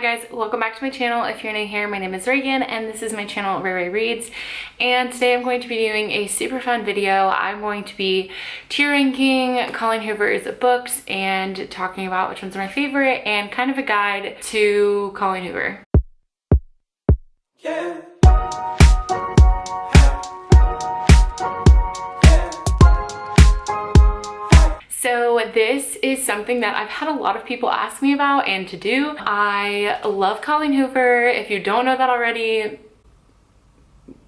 guys, welcome back to my channel. If you're new here, my name is Reagan and this is my channel Rea Rea Reads, and today I'm going to be doing a super fun video. I'm going to be tier ranking Colleen Hoover's books and talking about which ones are my favorite and kind of a guide to Colleen Hoover. Yeah. So this is something that I've had a lot of people ask me about and to do. I love Colleen Hoover. If you don't know that already,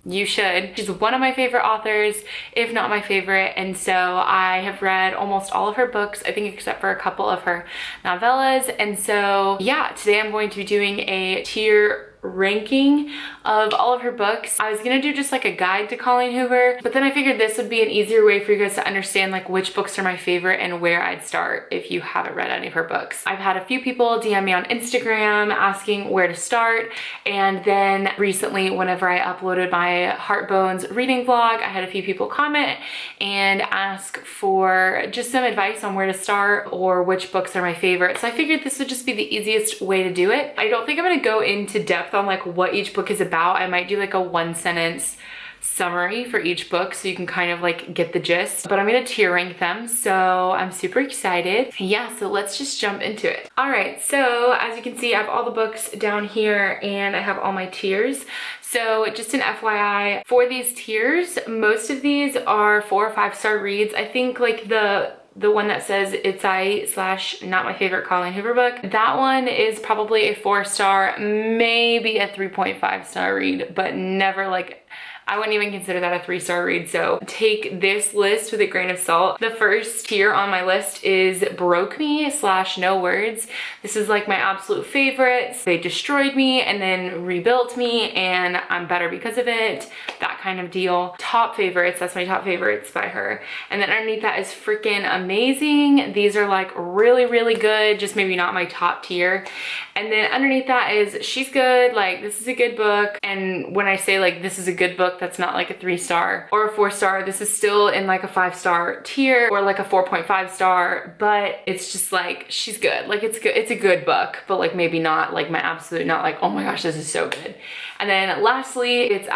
you should. She's one of my favorite authors, if not my favorite, and so I have read almost all of her books, I think except for a couple of her novellas. And so yeah, today I'm going to be doing a tier ranking of all of her books. I was gonna do just like a guide to Colleen Hoover, but then I figured this would be an easier way for you guys to understand like which books are my favorite and where I'd start if you haven't read any of her books. I've had a few people DM me on Instagram asking where to start, and then recently whenever I uploaded my Heart Bones reading vlog, I had a few people comment and ask for just some advice on where to start or which books are my favorite. So I figured this would just be the easiest way to do it. I don't think I'm gonna go into depth on like what each book is about. I might do like a 1-sentence summary for each book so you can kind of like get the gist, but I'm gonna tier rank them, so I'm super excited. Yeah, so let's just jump into it. All right, so as you can see, I have all the books down here and I have all my tiers. So just an FYI, for these tiers, most of these are 4 or 5-star reads. I think like the one that says it's / not my favorite Colleen Hoover book, that one is probably a 4-star, maybe a 3.5-star read, but never like, I wouldn't even consider that a 3-star read, so take this list with a grain of salt. The first tier on my list is Broke Me / No Words. This is like my absolute favorites. They destroyed me and then rebuilt me and I'm better because of it. That kind of deal. Top favorites, that's my top favorites by her. And then underneath that is Freaking Amazing. These are like really, really good, just maybe not my top tier. And then underneath that is She's Good, like this is a good book. And when I say like this is a good book, that's not like a 3-star or a 4-star. This is still in like a 5-star tier or like a 4.5-star, but it's just like she's good. Like it's good. It's a good book, but like maybe not like my absolute, not like, oh my gosh, this is so good. And then lastly, it's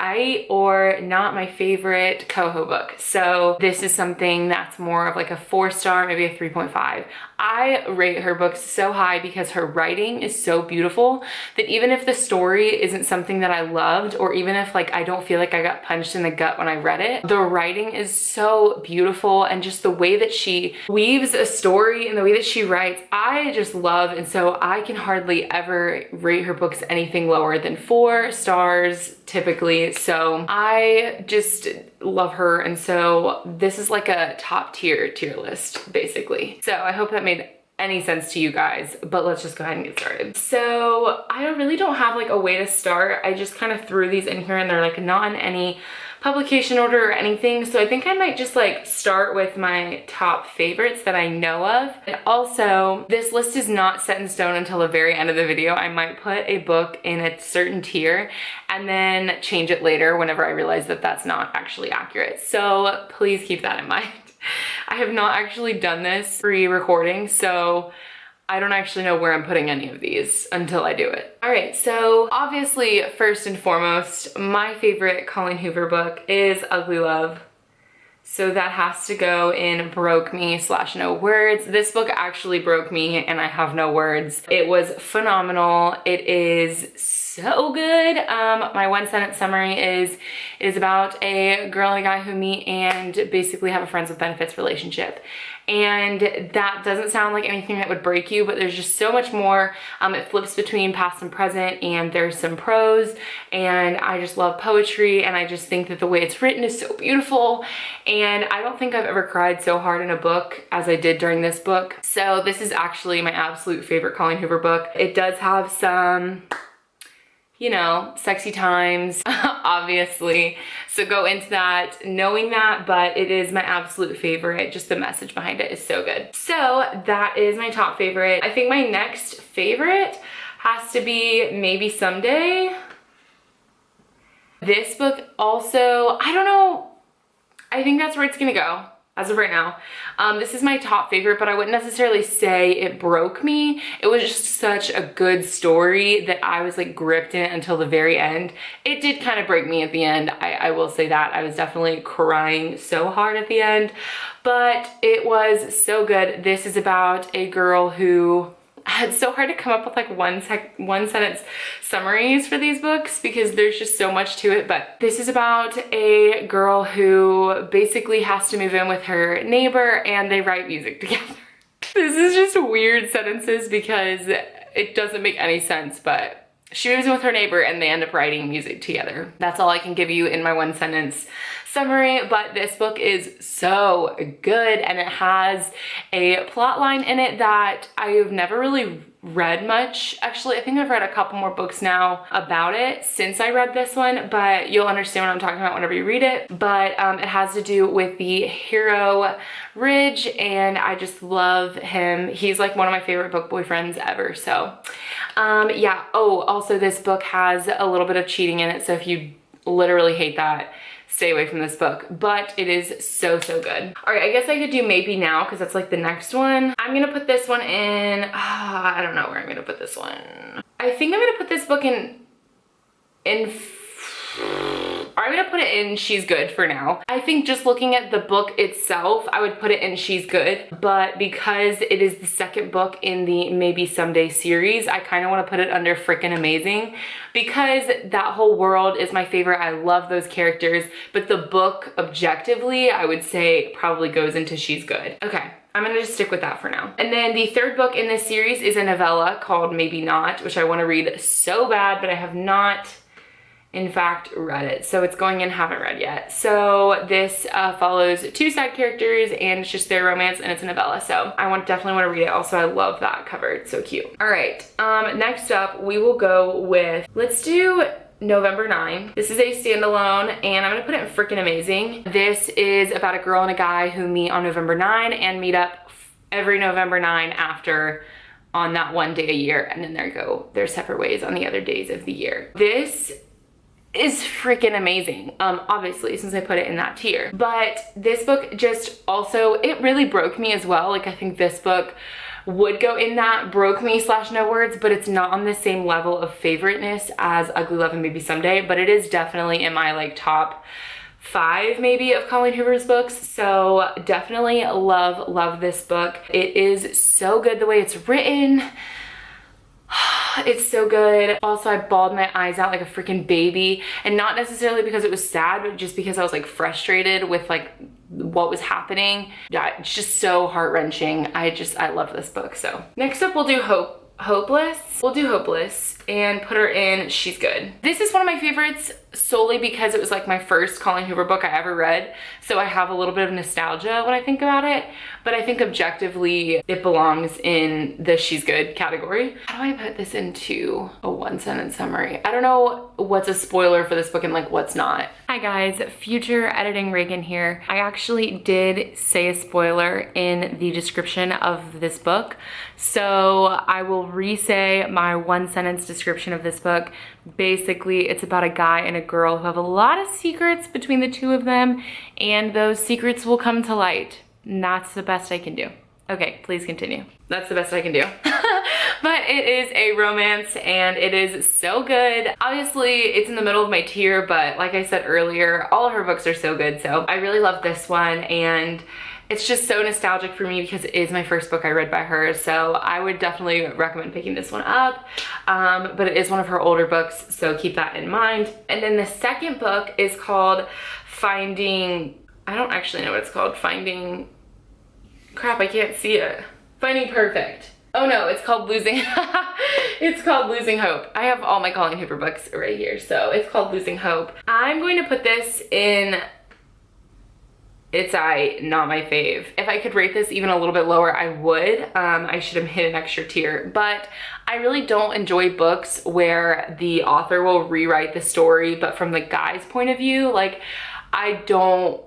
or not my favorite Coho book. So this is something that's more of like a 4-star, maybe a 3.5. I rate her books so high because her writing is so beautiful that even if the story isn't something that I loved, or even if like I don't feel like I got punched in the gut when I read it, the writing is so beautiful, and just the way that she weaves a story and the way that she writes, I just love. And so I can hardly ever rate her books anything lower than 4 stars typically. So I just love her, and so this is like a top tier list basically. So I hope that made any sense to you guys, but let's just go ahead and get started. So I really don't have like a way to start. I just kind of threw these in here and they're like not in any publication order or anything. So I think I might just like start with my top favorites that I know of. And also, this list is not set in stone until the very end of the video. I might put a book in a certain tier and then change it later whenever I realize that that's not actually accurate. So please keep that in mind. I have not actually done this pre-recording, so I don't actually know where I'm putting any of these until I do it. All right, so obviously, first and foremost, my favorite Colleen Hoover book is Ugly Love. So that has to go in Broke Me / No Words. This book actually broke me and I have no words. It was phenomenal. It is so good. My 1-sentence summary is, it is about a girl and a guy who meet and basically have a friends with benefits relationship. And that doesn't sound like anything that would break you, but there's just so much more. It flips between past and present, and there's some prose, and I just love poetry, and I just think that the way it's written is so beautiful. And I don't think I've ever cried so hard in a book as I did during this book. So this is actually my absolute favorite Colleen Hoover book. It does have some, you know, sexy times, obviously. So go into that knowing that, but it is my absolute favorite. Just the message behind it is so good. So that is my top favorite. I think my next favorite has to be Maybe Someday. This book also, I don't know, I think that's where it's gonna go. as of right now. This is my top favorite, but I wouldn't necessarily say it broke me. It was just such a good story that I was like gripped in it until the very end. It did kind of break me at the end. I will say that. I was definitely crying so hard at the end, but it was so good. This is about a girl who, it's so hard to come up with like one sentence summaries for these books because there's just so much to it. But this is about a girl who basically has to move in with her neighbor and they write music together. This is just weird sentences because it doesn't make any sense, but she moves in with her neighbor and they end up writing music together. That's all I can give you in my one sentence summary, but this book is so good and it has a plot line in it that I've never really read much. Actually, I think I've read a couple more books now about it since I read this one, but you'll understand what I'm talking about whenever you read it. But it has to do with the hero Ridge, and I just love him. He's like one of my favorite book boyfriends ever. So yeah. Oh, also this book has a little bit of cheating in it, so if you literally hate that, stay away from this book, but it is so good. All right, I guess I could do Maybe Now because that's like the next one. I'm gonna put this one in, I don't know where I'm gonna put this one. I think I'm gonna put this book I'm gonna put it in She's Good for now. I think just looking at the book itself, I would put it in She's Good, but because it is the second book in the Maybe Someday series, I kind of want to put it under Frickin' Amazing because that whole world is my favorite. I love those characters, but the book objectively, I would say probably goes into She's Good. Okay. I'm gonna just stick with that for now. And then the third book in this series is a novella called Maybe Not, which I want to read so bad, but I have not in fact read it, so it's going in, haven't read yet. So this follows two side characters and it's just their romance and it's a novella, so I definitely want to read it. Also, I love that cover, it's so cute. All right, next up we will go with, let's do November 9. This is a standalone and I'm gonna put it in Frickin' Amazing. This is about a girl and a guy who meet on November 9 and meet up every November 9 after on that one day a year, and then they go their separate ways on the other days of the year. This is freaking amazing, obviously, since I put it in that tier. But this book just also, it really broke me as well. Like, I think this book would go in that broke me / no words, but it's not on the same level of favoriteness as Ugly Love and Maybe Someday, but it is definitely in my like top 5 maybe of Colleen Hoover's books. So definitely love this book. It is so good the way it's written. It's so good. Also, I bawled my eyes out like a freaking baby, and not necessarily because it was sad, but just because I was like frustrated with like what was happening. Yeah, it's just so heart-wrenching. I love this book. So next up we'll do Hopeless. We'll do Hopeless and put her in She's Good. This is one of my favorites solely because it was like my first Colleen Hoover book I ever read, so I have a little bit of nostalgia when I think about it, but I think objectively it belongs in the She's Good category. How do I put this into a one sentence summary? I don't know what's a spoiler for this book and like what's not. Hi guys, future editing Reagan here. I actually did say a spoiler in the description of this book, so I will re-say my one sentence description of this book. Basically, it's about a guy and a girl who have a lot of secrets between the two of them, and those secrets will come to light. And that's the best I can do. Okay, please continue. That's the best I can do. But it is a romance and it is so good. Obviously, it's in the middle of my tier, but like I said earlier, all of her books are so good. So I really love this one, and it's just so nostalgic for me because it is my first book I read by her. So I would definitely recommend picking this one up. But it is one of her older books, so keep that in mind. And then the second book is called Finding, I don't actually know what it's called. Crap, I can't see it. Finding Perfect. Oh no, it's called Losing, it's called Losing Hope. I have all my Colleen Hoover books right here, so it's called Losing Hope. I'm going to put this in It's not my fave. If I could rate this even a little bit lower, I would. I should have hit an extra tier, but I really don't enjoy books where the author will rewrite the story, but from the guy's point of view. Like, I don't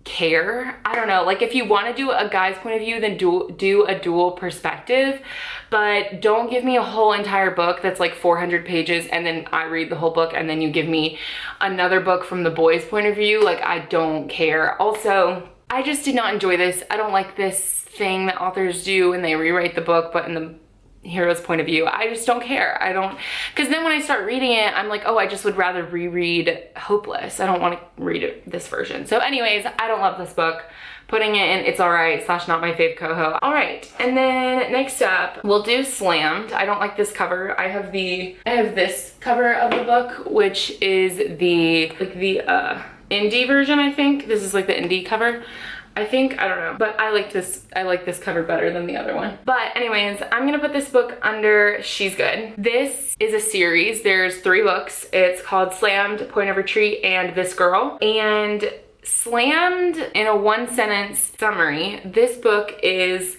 care. I don't know, like if you want to do a guy's point of view, then do a dual perspective, but don't give me a whole entire book that's like 400 pages and then I read the whole book and then you give me another book from the boy's point of view. Like, I don't care. Also, I just did not enjoy this. I don't like this thing that authors do when they rewrite the book, but in the hero's point of view. I just don't care. I don't, because then when I start reading it, I'm like, oh, I just would rather reread Hopeless. I don't want to read this version. So anyways, I don't love this book. Putting it in It's Alright / not my fave coho. Alright, and then next up, we'll do Slammed. I don't like this cover. I have this cover of the book, which is the indie version, I think. This is like the indie cover. I think, I don't know, but I like this cover better than the other one. But anyways, I'm gonna put this book under She's Good. This is a series. There's 3 books. It's called Slammed, Point of Retreat, and This Girl. And Slammed, in a 1-sentence summary, this book is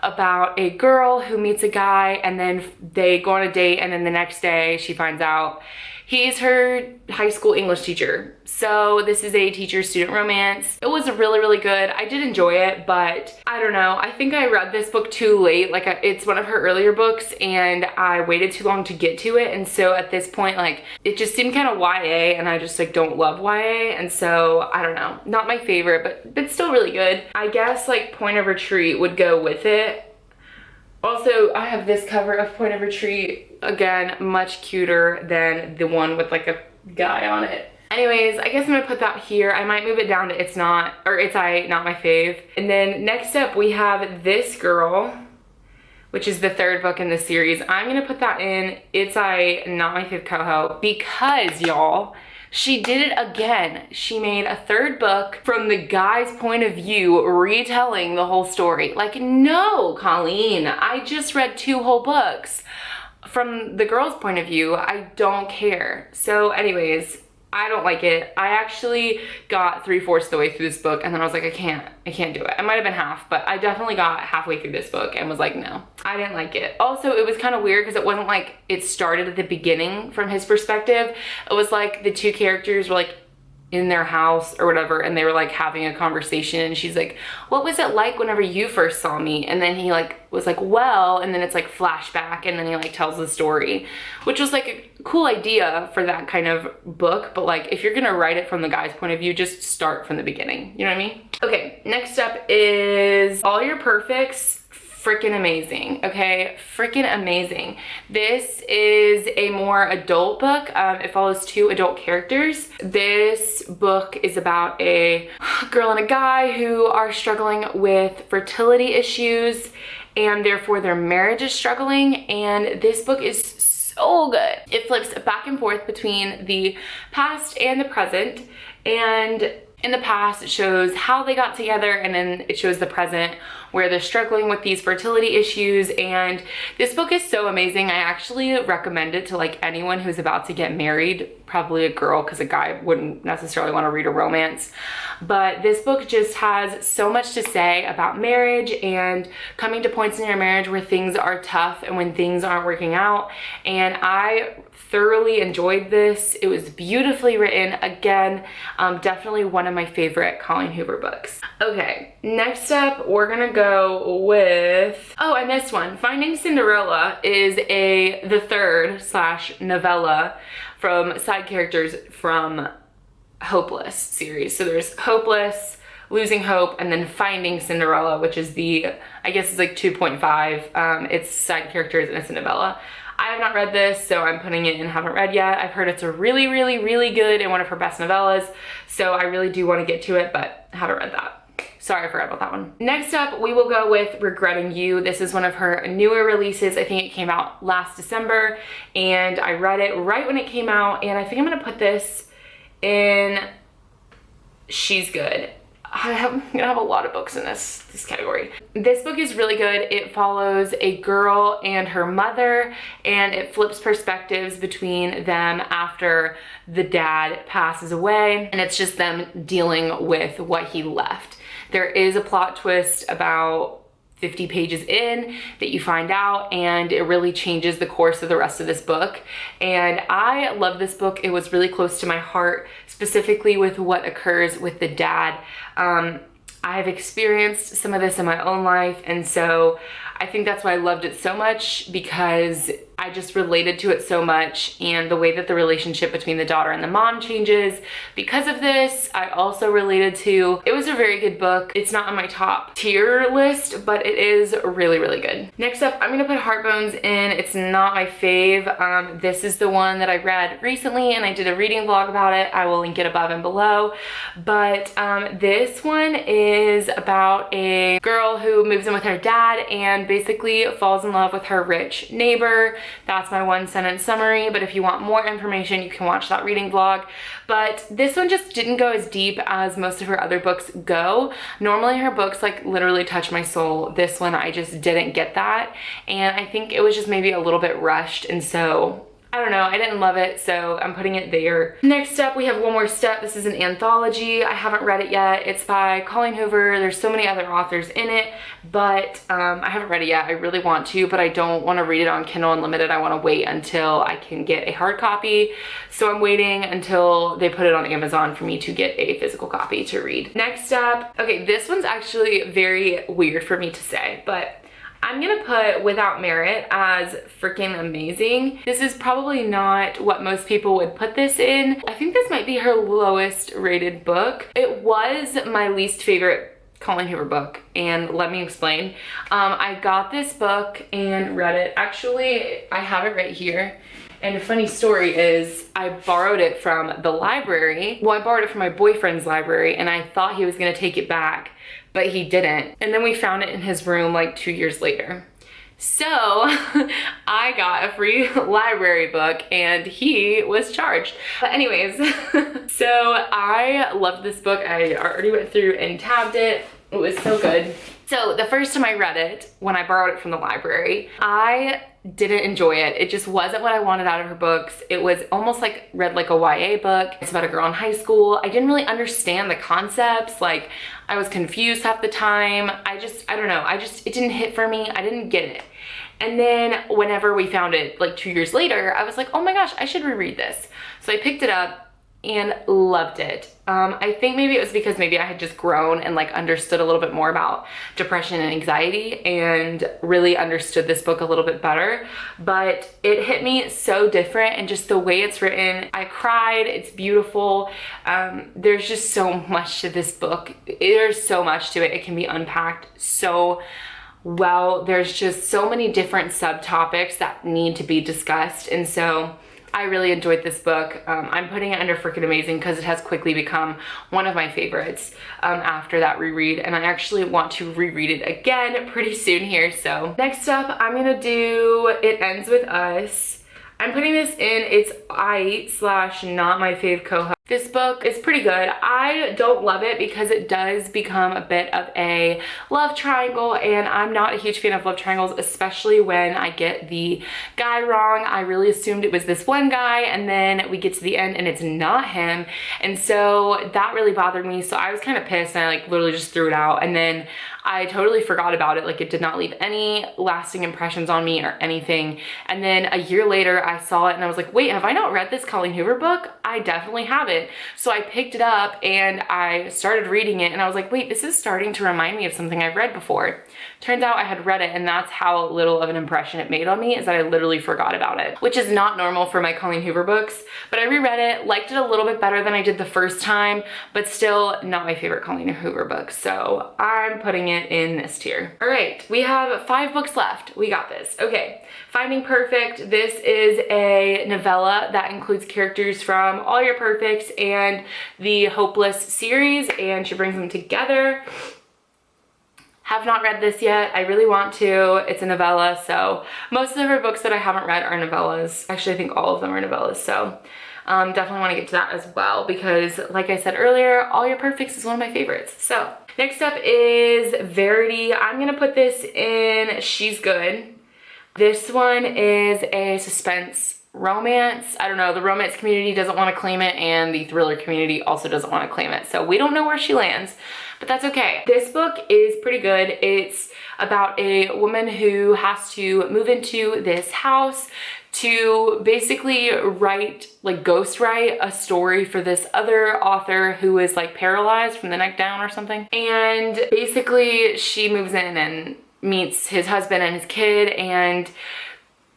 about a girl who meets a guy and then they go on a date, and then the next day she finds out he's her high school English teacher. So this is a teacher-student romance. It was really, really good. I did enjoy it, but I don't know. I think I read this book too late. Like, it's one of her earlier books and I waited too long to get to it. And so at this point, like, it just seemed kind of YA, and I just like don't love YA. And so I don't know, not my favorite, but still really good. I guess like Point of Retreat would go with it. Also, I have this cover of Point of Retreat. Again, much cuter than the one with like a guy on it. Anyways, I guess I'm gonna put that here. I might move it down to It's Not, or It's I, Not My Fave. And then next up we have This Girl, which is the 3rd book in this series. I'm gonna put that in It's I, Not My Fave coho, because y'all, she did it again. She made a 3rd book from the guy's point of view, retelling the whole story. Like, no, Colleen, I just read 2 whole books from the girl's point of view. I don't care. So anyways, I don't like it. I actually got 3/4 the way through this book, and then I was like, I can't do it. I might have been half, but I definitely got halfway through this book and was like, no, I didn't like it. Also, it was kind of weird because it wasn't like it started at the beginning from his perspective. It was like the 2 characters were like in their house or whatever, and they were like having a conversation, and she's like, what was it like whenever you first saw me? And then he like was like, well, and then it's like flashback, and then he like tells the story, which was like a cool idea for that kind of book. But like, if you're gonna write it from the guy's point of view, just start from the beginning, you know what I mean? Okay, next up is All Your Perfects. Freaking amazing. Okay, freaking amazing. This is a more adult book. It follows 2 adult characters. This book is about a girl and a guy who are struggling with fertility issues, and therefore their marriage is struggling. And this book is so good. It flips back and forth between the past and the present, and in the past it shows how they got together, and then it shows the present where they're struggling with these fertility issues. And this book is so amazing. I actually recommend it to like anyone who's about to get married, probably a girl, because a guy wouldn't necessarily want to read a romance. But this book just has so much to say about marriage and coming to points in your marriage where things are tough and when things aren't working out. And I thoroughly enjoyed this. It was beautifully written. Again, definitely one of my favorite Colleen Hoover books. Okay, next up we're gonna go with, oh, and this one, Finding Cinderella, is the 3rd / novella from side characters from Hopeless series. So there's Hopeless, Losing Hope, and then Finding Cinderella, which is I guess it's like 2.5. It's side characters and it's a novella. I have not read this, so I'm putting it in haven't read yet. I've heard it's a really, really, really good and one of her best novellas, so I really do want to get to it, but haven't read that. Sorry, I forgot about that one. Next up, we will go with Regretting You. This is one of her newer releases. I think it came out last December, and I read it right when it came out, and I think I'm gonna put this in She's Good. I'm gonna have a lot of books in this category. This book is really good. It follows a girl and her mother, and it flips perspectives between them after the dad passes away, and it's just them dealing with what he left. There is a plot twist about 50 pages in that you find out, and it really changes the course of the rest of this book. And I love this book. It was really close to my heart, specifically with what occurs with the dad. I've experienced some of this in my own life, and so I think that's why I loved it so much, because I just related to it so much, and the way that the relationship between the daughter and the mom changes because of this, I also related to. It was a very good book. It's not on my top tier list, but it is really, really good. Next up, I'm gonna put Heartbones in. It's not my fave. This is the one that I read recently, and I did a reading vlog about it. I will link it above and below. But this one is about a girl who moves in with her dad and basically falls in love with her rich neighbor. That's my one sentence summary, but if you want more information, you can watch that reading vlog. But this one just didn't go as deep as most of her other books go. Normally her books like literally touch my soul. This one I just didn't get that, and I think it was just maybe a little bit rushed, and so I don't know, I didn't love it, so I'm putting it there. Next up, we have One More Step. This is an anthology. I haven't read it yet. It's by Colleen Hoover. There's so many other authors in it, but I haven't read it yet. I really want to, but I don't want to read it on Kindle Unlimited. I want to wait until I can get a hard copy. So I'm waiting until they put it on Amazon for me to get a physical copy to read. Next up, okay, this one's actually very weird for me to say, but I'm gonna put Without Merit as freaking amazing. This is probably not what most people would put this in. I think this might be her lowest rated book. It was my least favorite Colleen Hoover book, and let me explain. I got this book and read it. Actually, I have it right here. And a funny story is I borrowed it from the library. Well, I borrowed it from my boyfriend's library, and I thought he was gonna take it back, but he didn't. And then we found it in his room like 2 years later. So I got a free library book and he was charged. But anyways, so I loved this book. I already went through and tabbed it. It was so good. So the first time I read it, when I borrowed it from the library, I didn't enjoy it. It just wasn't what I wanted out of her books. It was almost like read like a YA book. It's about a girl in high school. I didn't really understand the concepts. Like I was confused half the time. I don't know. It didn't hit for me. I didn't get it. And then whenever we found it like 2 years later, I was like, oh my gosh, I should reread this. So I picked it up and loved it. I think maybe it was because maybe I had just grown and like understood a little bit more about depression and anxiety and really understood this book a little bit better, but it hit me so different, and just the way it's written, I cried. It's beautiful. There's just so much to this book. There's so much to it. It can be unpacked so well. There's just so many different subtopics that need to be discussed, and so I really enjoyed this book. I'm putting it under freaking amazing because it has quickly become one of my favorites after that reread, and I actually want to reread it again pretty soon here. So next up, I'm gonna do It Ends With Us. I'm putting this in its I/not my fave co-host. This book is pretty good. I don't love it because it does become a bit of a love triangle, and I'm not a huge fan of love triangles, especially when I get the guy wrong. I really assumed it was this one guy, and then we get to the end and it's not him, and so that really bothered me. So I was kind of pissed, and I like literally just threw it out, and then I totally forgot about it. Like it did not leave any lasting impressions on me or anything. And then a year later I saw it and I was like, wait, have I not read this Colleen Hoover book? I definitely haven't. So I picked it up and I started reading it, and I was like, wait, this is starting to remind me of something I've read before. Turns out I had read it, and that's how little of an impression it made on me, is that I literally forgot about it, which is not normal for my Colleen Hoover books. But I reread it, liked it a little bit better than I did the first time, but still not my favorite Colleen Hoover book. So I'm putting it in this tier. All right, we have 5 books left. We got this. Okay, Finding Perfect. This is a novella that includes characters from All Your Perfects and the Hopeless series, and she brings them together. Have not read this yet. I really want to. It's a novella, so most of her books that I haven't read are novellas. Actually, I think all of them are novellas, so definitely want to get to that as well, because like I said earlier, All Your Perfects is one of my favorites. So next up is Verity. I'm gonna put this in She's Good. This one is a suspense romance. I don't know, the romance community doesn't want to claim it, and the thriller community also doesn't want to claim it, so we don't know where she lands, but that's okay. This book is pretty good. It's about a woman who has to move into this house to basically write, like ghost write a story for this other author who is like paralyzed from the neck down or something. And basically she moves in and meets his husband and his kid, and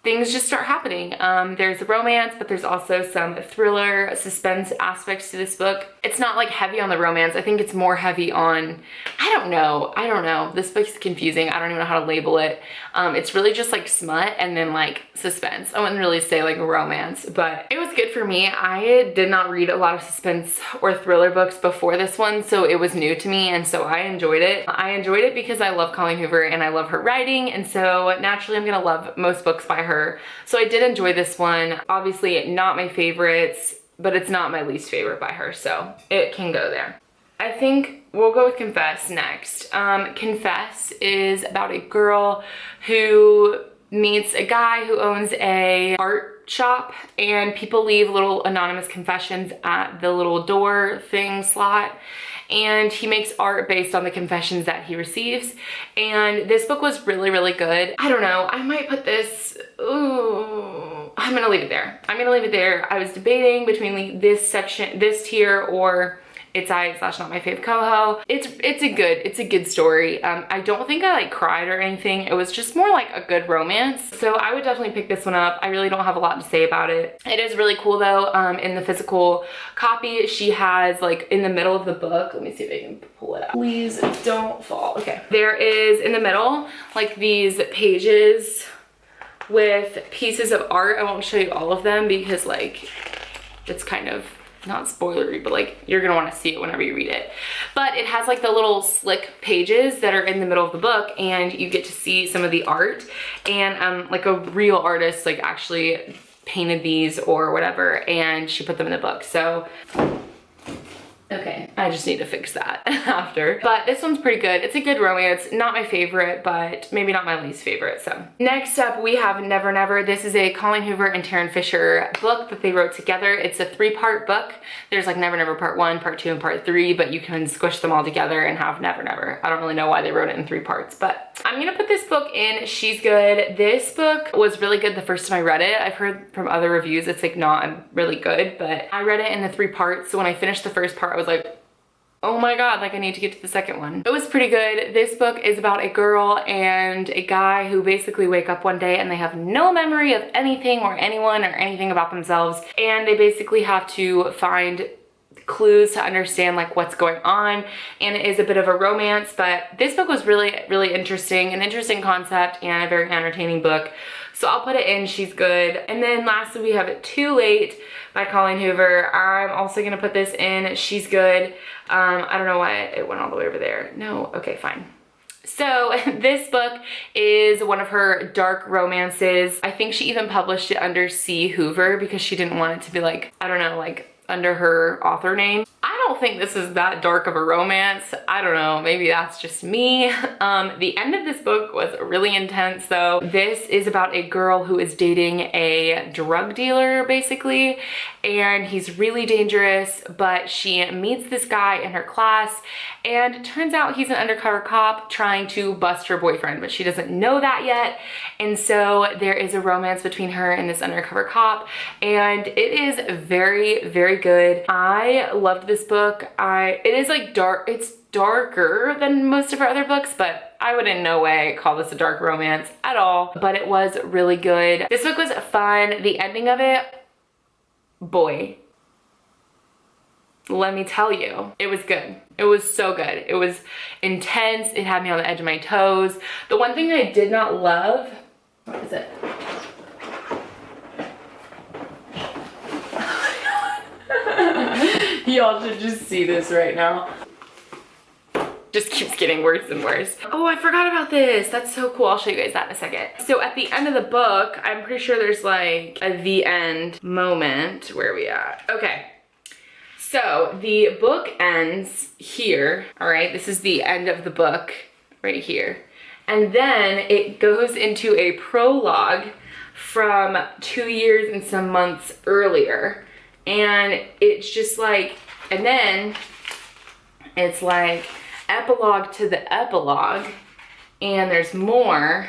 things just start happening. There's romance, but there's also some thriller, suspense aspects to this book. It's not like heavy on the romance. I think it's more heavy on, I don't know. This book's confusing. I don't even know how to label it. It's really just like smut and then like suspense. I wouldn't really say like romance, but it was good for me. I did not read a lot of suspense or thriller books before this one, so it was new to me, and so I enjoyed it. I enjoyed it because I love Colleen Hoover and I love her writing, and so naturally I'm gonna love most books by her. So I did enjoy this one. Obviously not my favorites, but it's not my least favorite by her, so it can go there. I think we'll go with Confess next. Confess is about a girl who meets a guy who owns a art shop, and people leave little anonymous confessions at the little door thing slot, and he makes art based on the confessions that he receives. And this book was really, really good. I don't know, I might put this, ooh, I'm gonna leave it there. I'm gonna leave it there. I was debating between this section, this tier, or It's I / Not My Fave Coho. It's a good story. I don't think I like cried or anything. It was just more like a good romance. So I would definitely pick this one up. I really don't have a lot to say about it. It is really cool though. In the physical copy, she has like in the middle of the book, let me see if I can pull it out. Please don't fall. Okay. There is in the middle like these pages with pieces of art. I won't show you all of them because like it's kind of not spoilery, but like you're gonna want to see it whenever you read it. But it has like the little slick pages that are in the middle of the book, and you get to see some of the art, and like a real artist like actually painted these or whatever, and she put them in the book. So okay, I just need to fix that after. But this one's pretty good. It's a good romance. Not my favorite, but maybe not my least favorite. So next up we have Never Never. This is a Colleen Hoover and Taryn Fisher book that they wrote together. It's a 3-part book. There's like Never Never Part 1, Part 2, and Part 3, but you can squish them all together and have Never Never. I don't really know why they wrote it in 3 parts, but I'm gonna put this book in She's Good. This book was really good the first time I read it. I've heard from other reviews it's like not really good, but I read it in the 3 parts. So when I finished the first part, I was like, oh my god, like I need to get to the second one. It was pretty good. This book is about a girl and a guy who basically wake up one day and they have no memory of anything or anyone or anything about themselves, and they basically have to find clues to understand like what's going on, and it is a bit of a romance, but this book was really, really interesting, an interesting concept and a very entertaining book. So I'll put it in She's Good. And then lastly we have Too Late by Colleen Hoover. I'm also gonna put this in She's Good. I don't know why it went all the way over there. No, okay, fine. So this book is one of her dark romances. I think she even published it under C. Hoover because she didn't want it to be like, I don't know, like under her author name. I don't think this is that dark of a romance. I don't know, maybe that's just me. The end of this book was really intense though. This is about a girl who is dating a drug dealer basically, and he's really dangerous, but she meets this guy in her class, and it turns out he's an undercover cop trying to bust her boyfriend, but she doesn't know that yet. And so there is a romance between her and this undercover cop, and it is very, very good. I loved this book. It is like dark, it's darker than most of her other books, but I would in no way call this a dark romance at all, but it was really good. This book was fun. The ending of it, boy, let me tell you, it was good. It was so good. It was intense. It had me on the edge of my toes. The one thing I did not love, what is it? Y'all should just see this right now. Just keeps getting worse and worse. Oh, I forgot about this. That's so cool. I'll show you guys that in a second. So at the end of the book, I'm pretty sure there's like a the end moment. Where are we at? Okay. So the book ends here. All right, this is the end of the book right here. And then it goes into a prologue from 2 years and some months earlier. And it's just like, and then it's like epilogue to the epilogue, and there's more,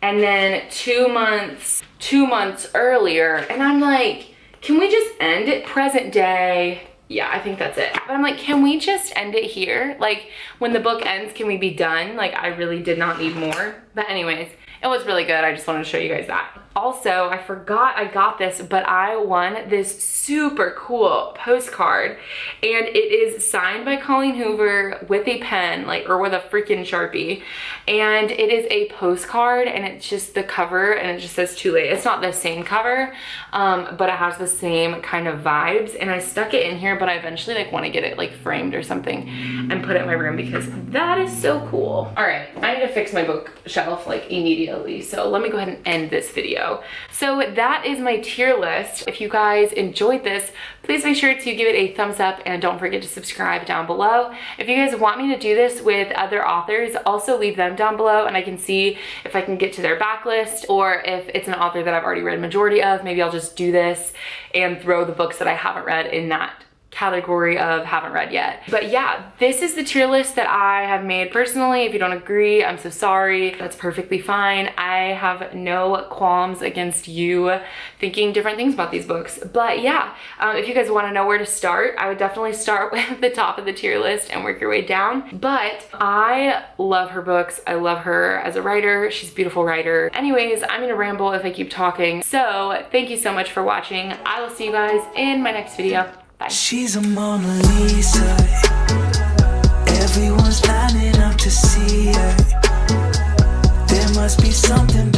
and then 2 months earlier, and I'm like, can we just end it present day? Yeah, I think that's it. But I'm like, can we just end it here? Like when the book ends, can we be done? Like I really did not need more. But anyways, it was really good. I just wanted to show you guys that. Also, I forgot I got this, but I won this super cool postcard, and it is signed by Colleen Hoover with a pen, like, or with a freaking Sharpie, and it is a postcard, and it's just the cover, and it just says too late. It's not the same cover, but it has the same kind of vibes, and I stuck it in here, but I eventually like want to get it like framed or something and put it in my room because that is so cool. All right, I need to fix my bookshelf like immediately, so let me go ahead and end this video. So that is my tier list. If you guys enjoyed this, please make sure to give it a thumbs up and don't forget to subscribe down below. If you guys want me to do this with other authors, also leave them down below and I can see if I can get to their backlist, or if it's an author that I've already read majority of, maybe I'll just do this and throw the books that I haven't read in that category of haven't read yet. But yeah, this is the tier list that I have made personally. If you don't agree, I'm so sorry. That's perfectly fine. I have no qualms against you thinking different things about these books. But yeah, if you guys want to know where to start, I would definitely start with the top of the tier list and work your way down. But I love her books. I love her as a writer. She's a beautiful writer. Anyways, I'm gonna ramble if I keep talking. So thank you so much for watching. I will see you guys in my next video. Bye. She's a Mona Lisa. Everyone's lining up to see her. There must be something